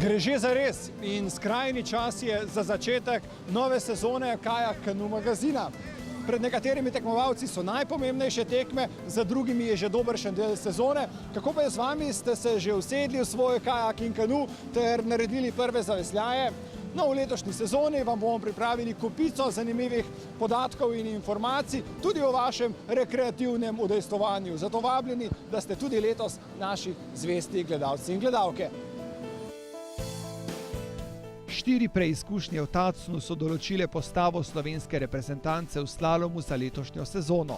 Gre že za res in skrajni čas je za začetek nove sezone Kajak Kanu magazina. Pred nekaterimi tekmovalci so najpomembnejše tekme, za drugimi je že dobršen del sezone. Kako pa je z vami? Ste se že usedli v svoj kajak in kanu ter naredili prve zavesljaje? No, v letošnji sezoni vam bomo pripravili kupico zanimivih podatkov in informacij tudi o vašem rekreativnem udejstvovanju. Zato vabljeni, da ste tudi letos naši zvesti gledalci in gledalke. 4 preizkušnje v Tacnu so določile postavo slovenske reprezentance v slalomu za letošnjo sezono.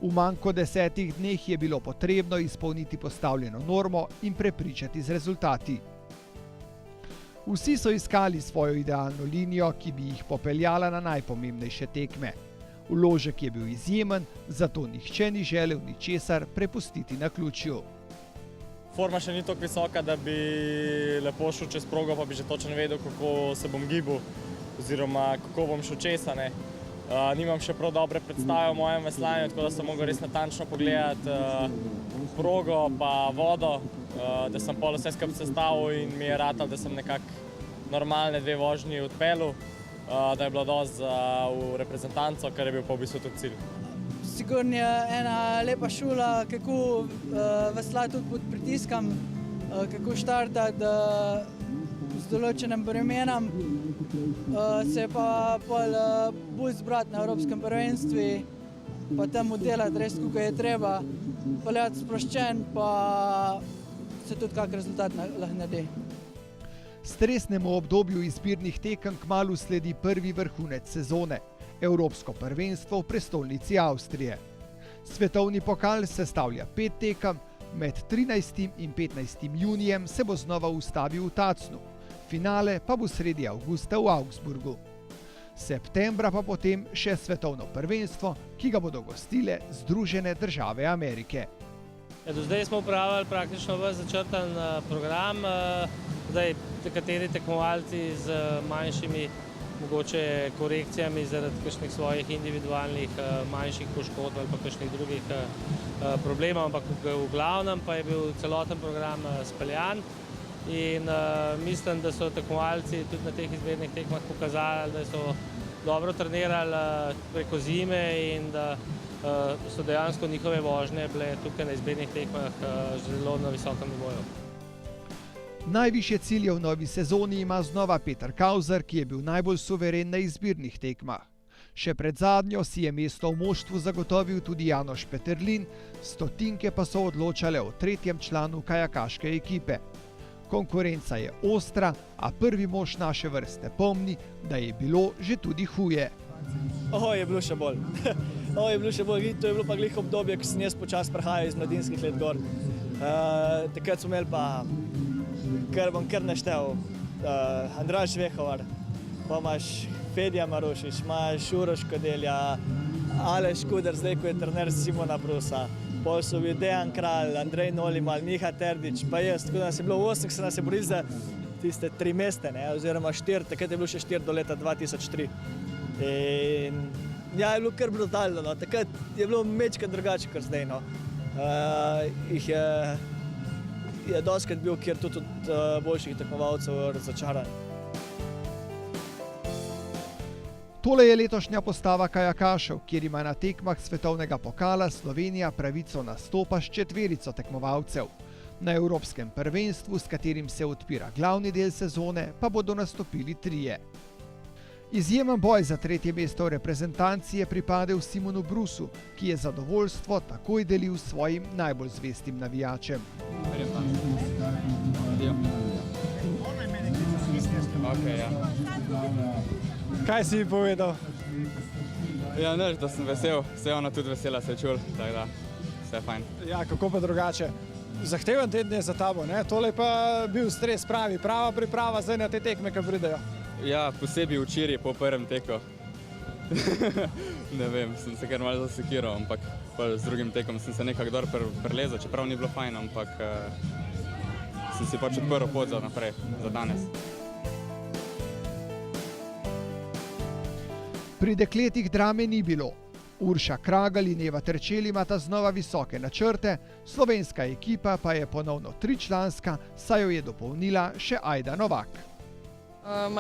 V manj kot 10 dneh je bilo potrebno izpolniti postavljeno normo in prepričati z rezultati. Vsi so iskali svojo idealno linijo, ki bi jih popeljala na najpomembnejše tekme. Vložek je bil izjemen, zato nihče ni želel ničesar prepustiti naključju. Forma še ni tako visoka, da bi lepo šel čez progo, pa bi že točno vedel, kako se bom gibal oziroma kako bom šel česa. Nimam še prav dobre predstave o mojem vesljanju, tako da sem mogel res natančno pogledati progo pa vodo, da sem pol vse skupaj sestavil in mi je ratal, da sem nekako normalne 2 vožnji odpeljal, da je bilo dosti v reprezentanco, kar je bil pa v bistvu tudi cilj. Sigurno je ena lepa šola, kako veslati tudi pod pritiskom, kako štartati z določenim bremenom, se pa bolj zbrati na Evropskem prvenstvu, pa tam delati res, kako je treba, peljati sproščen, pa se tudi kak rezultat lahko naredi. Stresnemu obdobju izbirnih tekem kmalu sledi prvi vrhunec sezone. Evropsko prvenstvo v prestolnici Avstrije. Svetovni pokal sestavlja 5 tekem, med 13. in 15. junijem se bo znova ustavil v Tacnu, finale pa bo sredi avgusta v Augsburgu. Septembra pa potem še svetovno prvenstvo, ki ga bodo gostile Združene države Amerike. Do zdaj smo upravili praktično ves začrtan program, zdaj nekateri tekmovalci z manjšimi mogoče korekcijami zaradi kakšnih svojih individualnih manjših poškodb ali pa kakšnih drugih problemov, ampak v glavnem pa je bil celoten program speljan in mislim, da so tekmovalci tudi na teh izbirnih tekmah pokazali, da so dobro trenirali preko zime in da so dejansko njihove vožnje bile tukaj na izbirnih tekmah zelo na visokem nivoju. Najvišje cilje v novi sezoni ima znova Peter Kauser, ki je bil najbolj suveren na izbirnih tekmah. Še pred zadnjo si je mesto v moštvu zagotovil tudi Janoš Peterlin, stotinke pa so odločale o 3. članu kajakaške ekipe. Konkurenca je ostra, a prvi mož naše vrste pomni, da je bilo že tudi huje. Je bilo še bolj. To je bilo pa glih obdobje, ko sem jaz počas prehajal iz mladinskih let gor. Takrat smo imeli pa bom kar naštel, Andraž Vehovar, pa imaš Fedija Marušič, imaš Uroš Kodelja, Aleš Kuder, zdaj ko je trener Simona Brusa, pol so bil Dejan Kralj, Andrej Nolimal, Miha Terdič, pa jaz, tako da nas je bilo 8, se nas je borili za tiste 3 mesta, oziroma 4, takrat je bilo še 4 do leta 2003. In ja, je bilo kar brutalno, takrat je bilo mečkrat drugače kot zdaj, je dostikrat bil, kjer tudi od boljših tekmovalcev razočaran. Tole je letošnja postava kajakašev, kjer ima na tekmah svetovnega pokala Slovenija pravico nastopa s 4 tekmovalcev. Na Evropskem prvenstvu, s katerim se odpira glavni del sezone, pa bodo nastopili 3. Izjemen boj za 3. mesto v reprezentanci je pripadel Simonu Brusu, ki je zadovoljstvo takoj delil svojim najbolj zvestim navijačem. Kaj si mi povedal? Ja, nič, da sem vesel, se je ona tudi vesela se čul, tako da vse fajn. Ja, kako pa drugače? Zahteven teden je za tabo, ne? Tole pa bil stres pravi, prava priprava zdaj na te tekme, ki pridejo. Ja, posebej včeraj po prvem teku. Ne vem, sem se kar malo zasekiral, ampak z drugim tekom sem se nekako dor prelezal, čeprav ni bilo fajn, ampak sem si pač odprl pot za naprej, za danes. Pri dekletih drame ni bilo. Urša Kragelj in Eva Terčelj imata znova visoke načrte, slovenska ekipa pa je ponovno tričlanska, saj jo je dopolnila še Ajda Novak.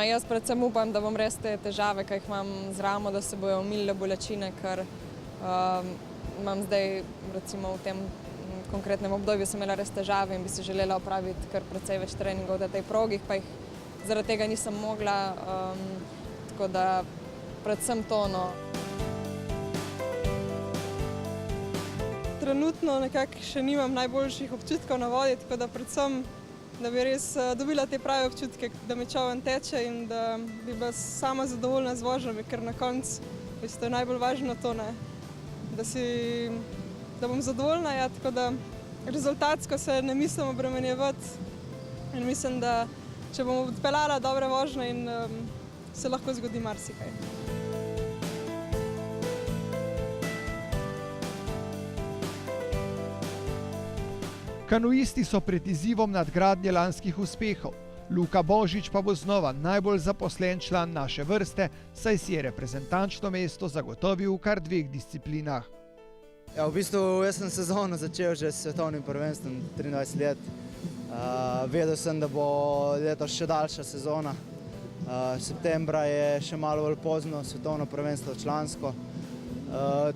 Jaz predvsem upam, da bom res te težave, ki jih imam z ramo, da se bojo omilile bolečine, ker imam zdaj, recimo v tem konkretnem obdobju sem imela res težave in bi si želela opraviti kar precej več treningov na tej progih, pa jih zaradi tega nisem mogla, tako da predvsem to. Trenutno nekako še nimam najboljših občutkov na vodi, tako da predvsem, da bi res dobila te prave občutke, da mi čoln teče in da bi bila sama zadovoljna z vožnjami, ker na koncu je najbolj važno to, da bom zadovoljna, ja, tako da rezultatsko se ne mislim obremenjevati in mislim, da če bom odpeljala dobre vožnje in se lahko zgodi marsikaj. Kanuisti so pred izzivom nadgradnje lanskih uspehov. Luka Božič pa bo znova najbolj zaposlen član naše vrste, saj si je reprezentančno mesto zagotovil v kar 2 disciplinah. Ja, v bistvu jaz sem sezono začel že s svetovnim prvenstvom 23 let. Vedel sem, da bo letos še daljša sezona. Septembra je še malo bolj pozno svetovno prvenstvo člansko.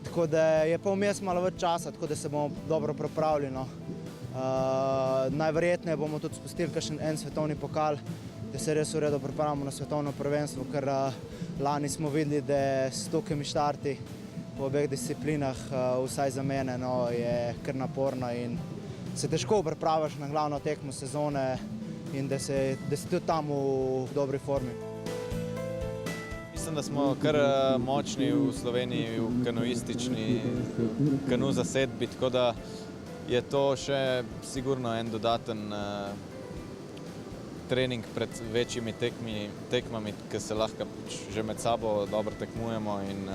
Tako da je pa vmes malo več časa, tako da se bomo dobro pripravili. Najverjetneje bomo tudi spustili kakšen en svetovni pokal, da se res v redu pripravimo na svetovno prvenstvo, ker lani smo videli, da s tolikimi štarti po obeh disciplinah, vsaj za mene, je kar naporno in se težko pripraviš na glavno tekmo sezone in da si tudi tam v dobri formi. Mislim, da smo kar močni v Sloveniji, v kanuistični kanu zasedbi, tako da je to še sigurno en dodaten trening pred večjimi tekmami, ki se lahko že med sabo dobro tekmujemo in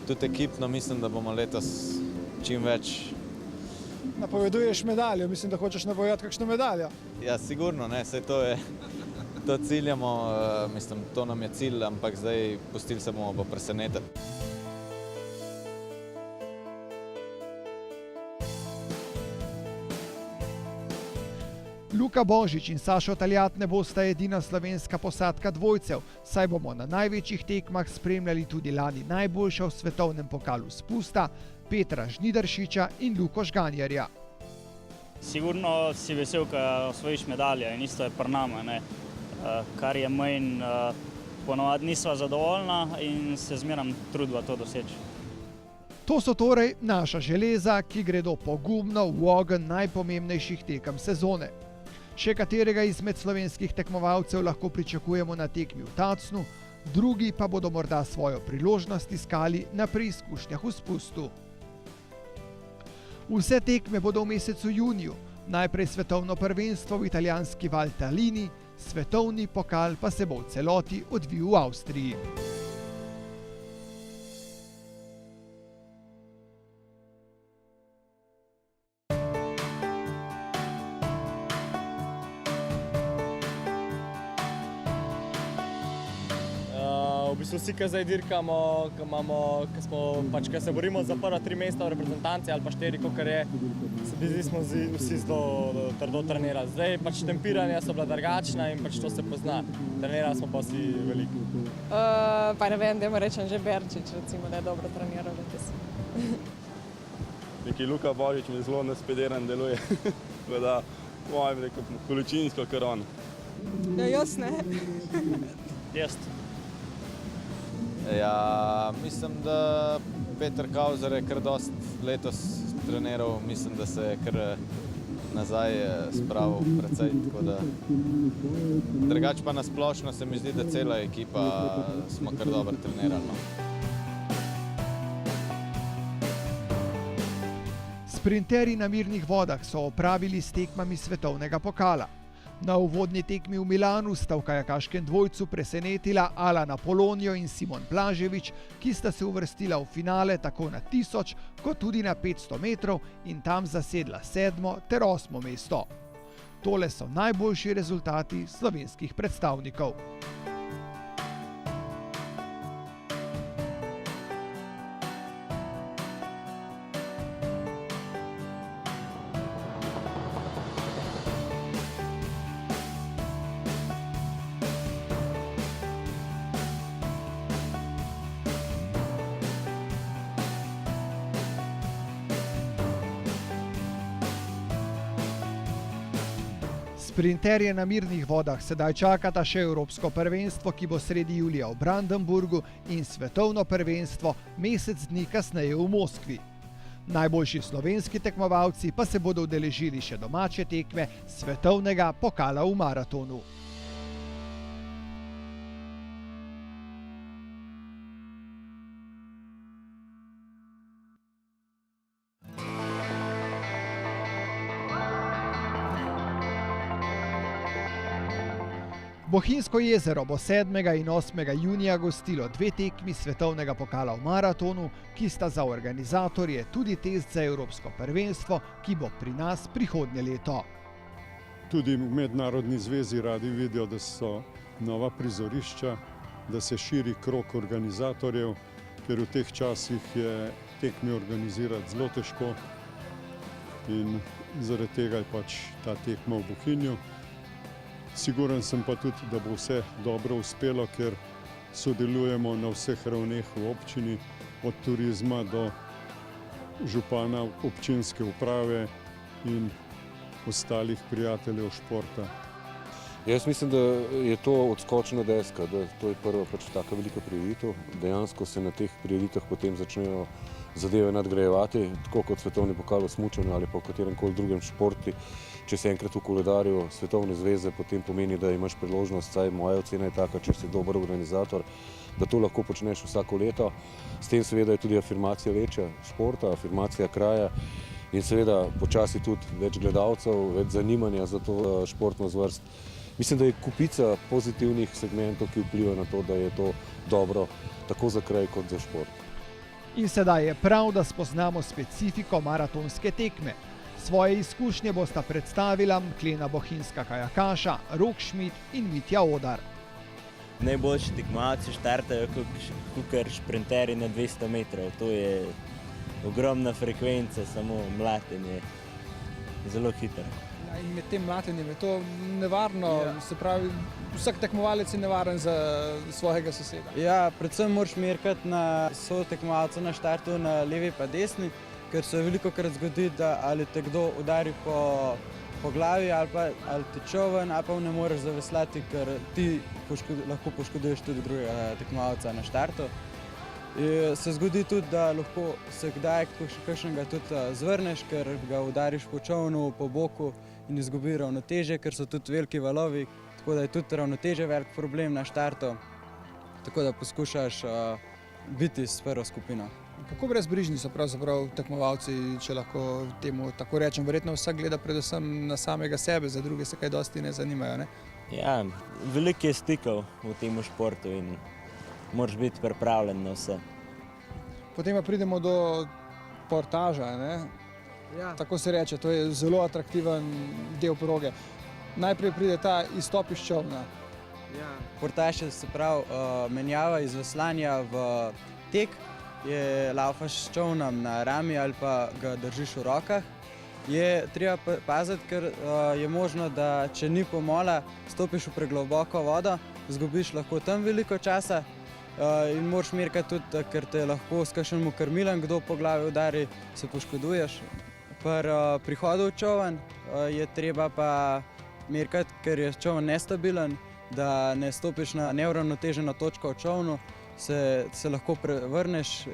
tudi ekipno mislim, da bomo letos čim več. Napoveduješ medaljo, mislim, da hočeš napovedati kakšno medaljo. Ja, sigurno, ne, saj to ciljamo, mislim, to nam je cilj, ampak zdaj pustili se bomo presenetiti. Luka Božič in Sašo Taljat ne bosta edina slovenska posadka dvojcev, saj bomo na največjih tekmah spremljali tudi lani najboljša v svetovnem pokalu spusta Petra Žnidaršiča in Luko Žganjarja. Sigurno si vesel, ko osvojiš medalje in isto je pri nama, kar je manj, ponovadi nisva zadovoljna in se zmeram trudva to doseči. To so torej naša železa, ki gredo pogumno v ogenj najpomembnejših tekem sezone. Še katerega izmed slovenskih tekmovalcev lahko pričakujemo na tekmi v Tacnu, drugi pa bodo morda svojo priložnost iskali na preizkušnjah v spustu. Vse tekme bodo v mesecu juniju, najprej svetovno prvenstvo v italijanski Valtellini, svetovni pokal pa se bo v celoti odvil v Avstriji. V bistvu vsi, ki zdaj dirkamo, ki se borimo za prva 3 mesta v reprezentanci ali pa 4, kakor je, smo vsi zelo trdo trenirali. Zdaj tempiranja so bila drugačna in to se pozna. Trenirali smo pa vsi veliko. Pa ne vem, dajmo rečem že Berčič, recimo, da je dobro treniral. Neki Luka Božič mi zelo naspediran deluje, tako da mojem rekel količinsko kar on. Ja, jaz ne. Jaz. Ja, mislim, da Peter Kauzer je kar dost letos treniral, mislim, da se je kar nazaj spravil precej, tako da drugače pa nasplošno se mi zdi, da cela ekipa smo kar dobro trenirali. Sprinterji na mirnih vodah so opravili s tekmami svetovnega pokala. Na uvodni tekmi v Milanu sta v kajakaškem dvojcu presenetila Alana Polonjo in Simon Blaževič, ki sta se uvrstila v finale tako na 1000 kot tudi na 500 metrov in tam zasedla 7. ter 8. mesto. Tole so najboljši rezultati slovenskih predstavnikov. Sprinterje na mirnih vodah sedaj čakata še Evropsko prvenstvo, ki bo sredi julija v Brandenburgu, in svetovno prvenstvo mesec dni kasneje v Moskvi. Najboljši slovenski tekmovalci pa se bodo udeležili še domače tekme svetovnega pokala v maratonu. Bohinjsko jezero bo 7. in 8. junija gostilo 2 tekmi svetovnega pokala v maratonu, ki sta za organizatorje tudi test za Evropsko prvenstvo, ki bo pri nas prihodnje leto. Tudi v mednarodni zvezi radi vidijo, da so nova prizorišča, da se širi krog organizatorjev, ker v teh časih je tekme organizirati zelo težko in zaradi tega je pač ta tekma v Bohinju. Siguren sem pa tudi, da bo vse dobro uspelo, ker sodelujemo na vseh ravneh v občini, od turizma do župana občinske uprave in ostalih prijateljev športa. Jaz mislim, da je to odskočna deska, da to je prva pač taka velika prireditev. Dejansko se na teh prireditev potem začnejo zadeve nadgrajevati, tako kot svetovni pokal v smučanju ali pa v kateremkoli drugem športu. Če se enkrat v koledarju svetovne zveze, potem pomeni, da imaš priložnost, saj moja ocena je taka, če si dober organizator, da to lahko počneš vsako leto. S tem seveda je tudi afirmacija večja športa, afirmacija kraja in seveda počasi tudi več gledalcev, več zanimanja za to športno zvrst. Mislim, da je kupica pozitivnih segmentov, ki vplivajo na to, da je to dobro tako za kraj kot za šport. In sedaj je prav, da spoznamo specifiko maratonske tekme. Svoje izkušnje bosta predstavila klena bohinjska kajakaša Rok Šmit in Mitja Odar. Najboljši tekmovalci štartajo kakor šprinterji na 200 metrov. To je ogromna frekvenca, samo mlatenje. Zelo hitro. In med tem mlatenjem je to nevarno, se pravi, vsak tekmovalec je nevaren za svojega soseda. Ja, predvsem moraš merkati na sotekmovalca na štartu na levi pa desni, ker se velikokrat zgodi, da ali te kdo udari po glavi ali te čoven, ali pa ne moreš zaveslati, ker ti lahko poškoduješ tudi drugega tekmovalca na štartu. Se zgodi tudi, da lahko se kdaj kakšnega tudi zvrneš, ker ga udariš po čovnu, po boku in izgubi ravnoteže, ker so tudi veliki valovi, tako da je tudi ravnoteže velik problem na štartu, tako da poskušaš biti s prvo skupino. Kako brezbrižni so pravzaprav tekmovalci, če lahko temu tako rečem? Verjetno vsak gleda predvsem na samega sebe, za druge se kaj dosti ne zanimajo, ne? Ja, veliko je stikov v tem športu in moraš biti pripravljen na vse. Potem pa pridemo do portaža, ne? Ja. Tako se reče, to je zelo atraktiven del proge. Najprej pride ta izstop iz čolna. Ja. Portaž se pravi menjava iz veslanja v tek, je laufaš s čovnom na rami ali pa ga držiš v rokah. Je treba paziti, ker je možno, da če ni pomola, stopiš v pregloboko vodo, izgubiš lahko tam veliko časa in moraš merkati tudi, ker te lahko s kakšnim krmilom kdo po glavi udari, se poškoduješ. Pri prihodu v čovn je treba pa merkati, ker je čovn nestabilen, da ne stopiš na neuravnoteženo točko v čovnu, se lahko prevrneš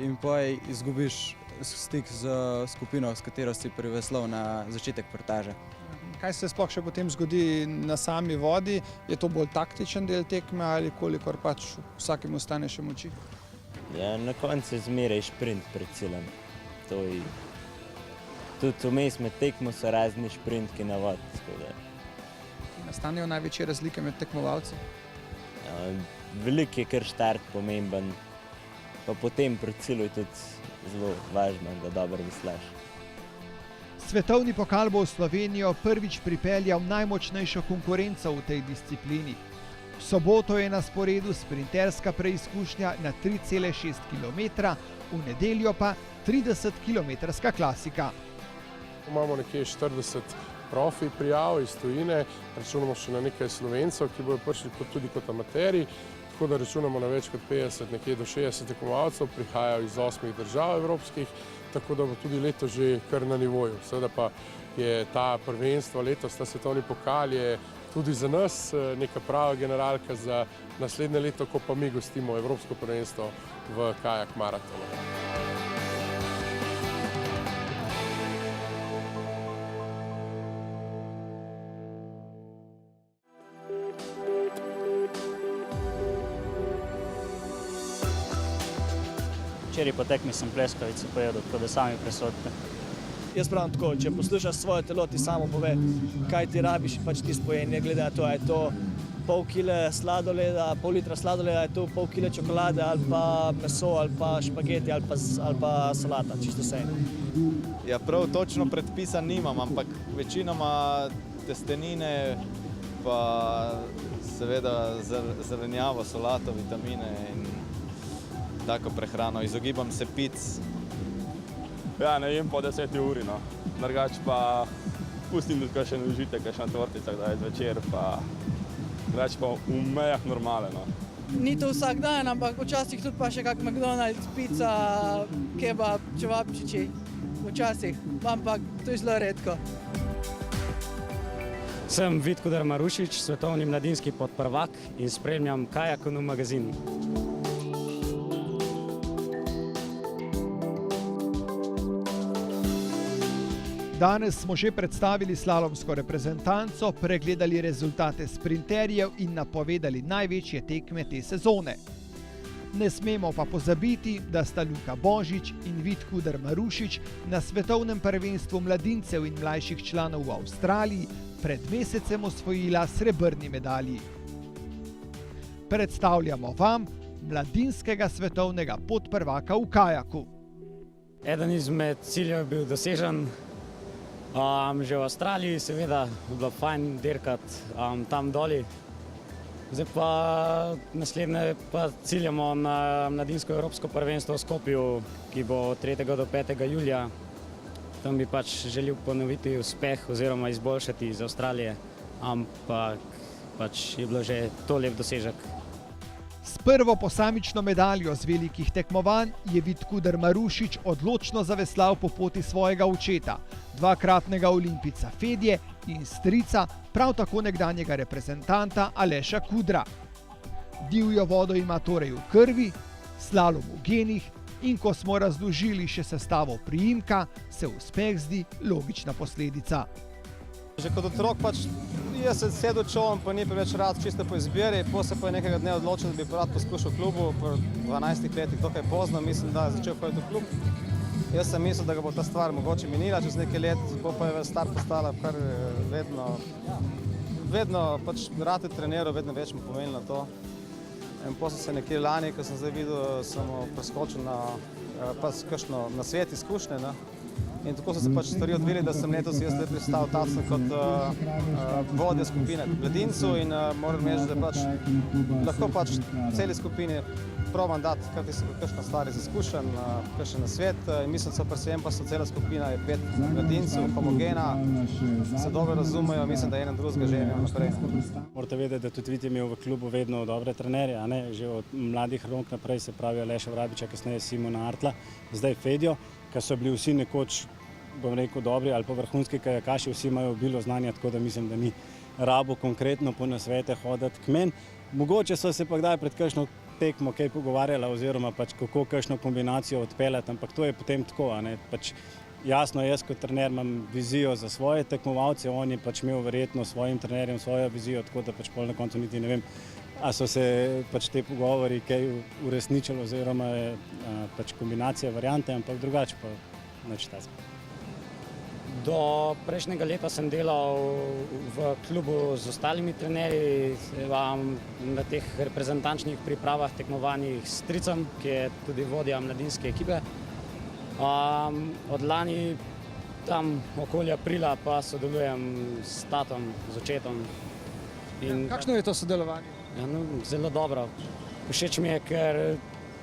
in potem izgubiš stik z skupino, s katero si priveslal na začetek portaže. Kaj se sploh še potem zgodi na sami vodi? Je to bolj taktičen del tekme ali kolikor pač vsakemu ostane še moči? Ja, na koncu je zmeraj šprint pred ciljem. Tudi vmes med tekmo so razni šprintki na vodi. Nastanejo največje razlike med tekmovalci? Veliko je kar štart pomemben, pa potem pred cilju je tudi zelo važno, da dobro veslaš. Svetovni pokal bo v Slovenijo prvič pripeljal najmočnejšo konkurenco v tej disciplini. V soboto je na sporedu sprinterska preizkušnja na 3,6 km, v nedeljo pa 30-kilometrska klasika. Imamo nekje 40 profi prijav iz tujine, računamo še na nekaj Slovencev, ki bodo prišli tudi kot amateri, tako da računamo na več kot 50, nekje do 60 tekmovalcev, prihajajo iz 8 držav evropskih, tako da bo tudi letos že kar na nivoju. Seveda pa je ta prvenstvo letos, ta svetovni pokal je tudi za nas neka prava generalka za naslednje leto, ko pa mi gostimo Evropsko prvenstvo v kajak maratonu. Včeraj po tekmi sem pleskavice pojedel, tako da sami presodite. Jaz pravim tako, če poslušaš svoje telo, ti samo pove, kaj ti rabiš, pač ti spoje, ne glede na to, je to pol kile sladoleda, pol litra sladoleda, je to pol kile čokolade ali pa meso ali pa špageti ali pa salata, čisto vse. Ja, prav točno predpisan nimam, ampak večinoma testenine, pa seveda zelenjavo, solato, vitamine in tako prehrano. Izogibam se pic. Ja, ne jem po 10 uri, no. Drugače pa pustim tudi kakšen užitek, kakšna tortica, kdaj zvečer, pa drugače pa v mejah normale, no. Ni to vsak dan, ampak včasih tudi pa še kak McDonald's, pizza, kebab, čevapčiči. Včasih, ampak to je zelo redko. Sem Vitkudar Marušič, svetovni mladinski podprvak in spremljam Kajakonu magazin. Danes smo že predstavili slalomsko reprezentanco, pregledali rezultate sprinterjev in napovedali največje tekme te sezone. Ne smemo pa pozabiti, da sta Luka Božič in Vitkudar Marušič na svetovnem prvenstvu mladincev in mlajših članov v Avstraliji pred mesecem osvojila srebrni medalji. Predstavljamo vam mladinskega svetovnega podprvaka v kajaku. Eden izmed ciljev je bil dosežen. Že v Avstraliji seveda je bilo fajn dirkati tam doli. Zdaj pa naslednje pa ciljamo na mladinsko evropsko prvenstvo v Skopju, ki bo od 3. do 5. julija. Tam bi pač želel ponoviti uspeh oziroma izboljšati iz Avstralije, ampak pač je bilo že to lep dosežek. S prvo posamično medaljo z velikih tekmovanj je Vitkudar Marušič odločno zaveslal po poti svojega očeta, dvakratnega olimpijca Fedje in strica, prav tako nekdanjega reprezentanta Aleša Kudra. Divjo vodo ima torej v krvi, slalom v genih in ko smo razložili še sestavo priimka, se uspeh zdi logična posledica. Že kot otrok pač jaz se sedel čolom, pa ni preveč rad čisto po izbiri, potem se pa je nekega dne odločil, da bi rad poskušal v klubu, po 12 letih, dokaj pozno, mislim, da je začel hoditi v klub. Jaz sem mislil, da ga bo ta stvar mogoče minila čez nekaj let, pa je star postala kar vedno pač rad je treniral, vedno več mu pomenilo to. In potem sem se nekje lani, ko sem zdaj videl, sem preskočil na svet izkušnje. In tako so se pač stvari odvili, da sem letos jaz pristal tacno kot vodja skupine mladincev in moram reči, da lahko pač celi skupini probam dati kakšna stvar iz izkušenj, kakšen nasvet. Mislim, da predvsem pa so cela skupina je 5 mladincev, homogena, se dobro razumejo, mislim, da eden drugega želijo naprej. Morate vedeti, da tudi Vit je imel v klubu vedno dobre trenerje, že od mladih rok naprej, se pravi Aleša Vrabiča, kasneje Simona Artla, zdaj Fedjo, ki so bili vsi nekoč, bom rekel, dobri ali pa vrhunski kajakaši, vsi imajo obilo znanja, tako da mislim, da ni rabo konkretno po nasvete hoditi k meni. Mogoče so se pa kdaj pred kakšno tekmo kaj pogovarjala oziroma pač kako kakšno kombinacijo odpeljati, ampak to je potem tako, pač jasno, jaz kot trener imam vizijo za svoje tekmovalce, on je pač imel verjetno svojim trenerjem svojo vizijo, tako da pač pol na koncu niti ne vem, a so se pač te pogovori kaj uresničili oziroma pač kombinacija variante, ampak drugače pa nič takega. Do prejšnjega leta sem delal v klubu z ostalimi trenerji, na teh reprezentančnih pripravah, tekmovanjih s Stricem, ki je tudi vodja mladinske ekipe. Od lani tam okoli aprila pa sodelujem s tatom, z očetom. Kakšno je to sodelovanje? Zelo dobro. Všeč mi je, ker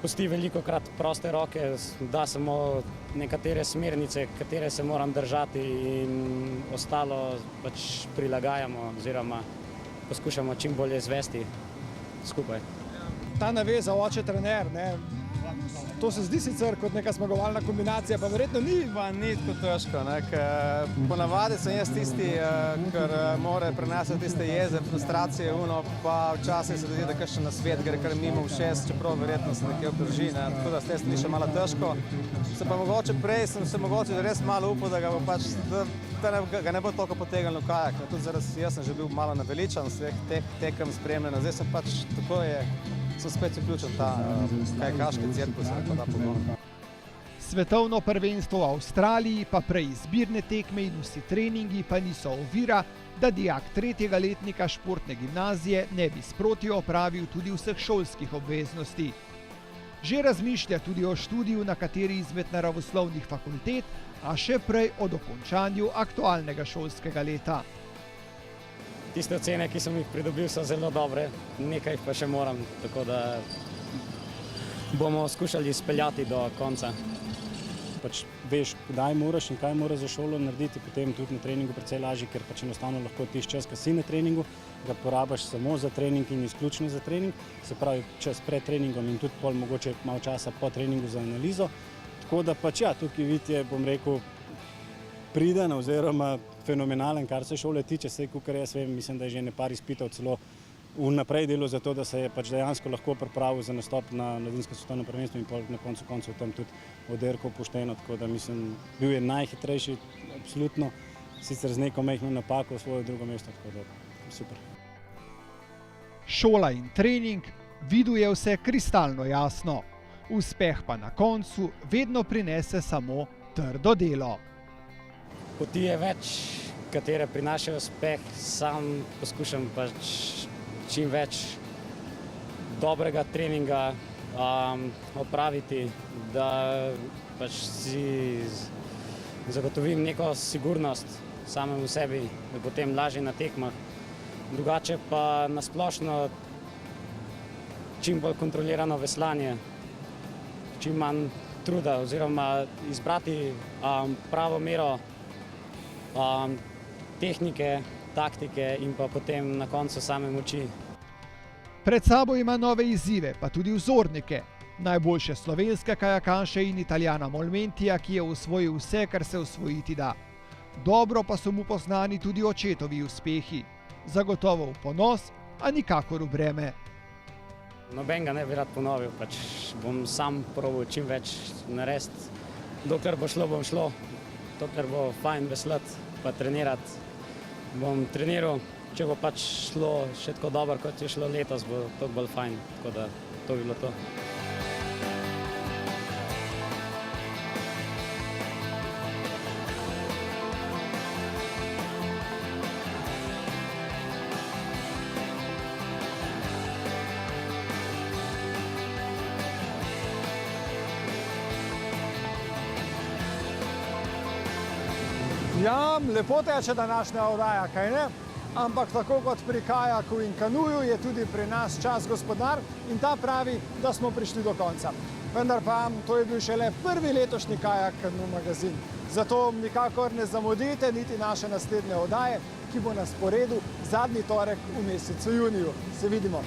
pusti velikokrat proste roke, da samo nekatere smernice, katere se moram držati in ostalo pač prilagajamo oziroma poskušamo čim bolje izvesti skupaj. Ta naveza oče-trener, To se zdi sicer kot neka zmagovalna kombinacija, pa verjetno ni. Pa ni tako težko, ker ponavadi sem jaz tisti, ker mora prenesti tiste jeze, frustracije, pa včasih se zdi, da kakšen nasvet gre kar mimo všes, čeprav verjetno se nekje obdrži, tako da s te strani še malo težko. Se pa mogoče prej sem se mogoče res malo upal, da ga bo pač, da ga ne bo toliko potegnil v kajak. Tudi zaradi jaz sem že bil malo naveličan vseh teh tekem spremljeno, zdaj sem pač tako sem spet vključen ta kajakaški cirkus, tako da pogovorno. Svetovno prvenstvo v Avstraliji, pa prej izbirne tekme in vsi treningi pa niso ovira, da dijak 3. letnika športne gimnazije ne bi sproti opravil tudi vseh šolskih obveznosti. Že razmišlja tudi o študiju na kateri izmed naravoslovnih fakultet, a še prej o dokončanju aktualnega šolskega leta. Tiste ocene, ki sem jih pridobil, so zelo dobre, nekaj jih pa še moram, tako da bomo skušali izpeljati do konca. Pač veš, kdaj moraš in kaj moraš za šolo narediti, potem tudi na treningu precej lažje, ker pač enostavno lahko tisti čas, ko si na treningu, ga porabiš samo za trening in izključno za trening, se pravi čas pred treningom in tudi pol mogoče malo časa po treningu za analizo. Tako da pač ja, tukaj vidite, bom rekel, priden oziroma fenomenalen, kar se šole tiče, saj kakor jaz vem, mislim, da je že nepar izpitov celo vnaprej delo za to, da se je pač dejansko lahko pripravil za nastop na mladinskem svetovnem prvenstvu in pol na koncu koncev tam tudi odderkal pošteno, tako da mislim, bil je najhitrejši, absolutno, sicer z neko majhno napako v svoje drugo mesto, tako da super. Šola in trening, vidu je vse kristalno jasno. Uspeh pa na koncu vedno prinese samo trdo delo. Poti je več, katere prinašajo uspeh, sam poskušam pač čim več dobrega treninga opraviti, da pač si zagotovim neko sigurnost samemu sebi, da potem lažje na tekmah. Drugače pa nasplošno čim bolj kontrolirano veslanje, čim manj truda oziroma izbrati pravo mero tehnike, taktike in pa potem na koncu same moči. Pred sabo ima nove izzive, pa tudi vzornike. Najboljše slovenske kajakaše in Italijana Molmentija, ki je osvojil vse, kar se osvojiti da. Dobro pa so mu poznani tudi očetovi uspehi. Zagotovo v ponos, a nikakor v breme. Noben ga ne bi rad ponovil, pač bom sam probal čim več narediti. Dokler bo šlo, dokler bo fajn veslati pa trenirati, bom treniral. Če bo pač šlo še tako dobro, kot je šlo letos, bo to bolj fajn, tako da to bi bilo to. Ja, lepo teče današnja oddaja, kaj ne? Ampak tako kot pri kajaku in kanuju je tudi pri nas čas gospodar in ta pravi, da smo prišli do konca. Vendar pa to je bil šele prvi letošnji Kajak Kanu magazin. Zato nikakor ne zamudite niti naše naslednje oddaje, ki bo na sporedu zadnji torek v mesecu juniju. Se vidimo.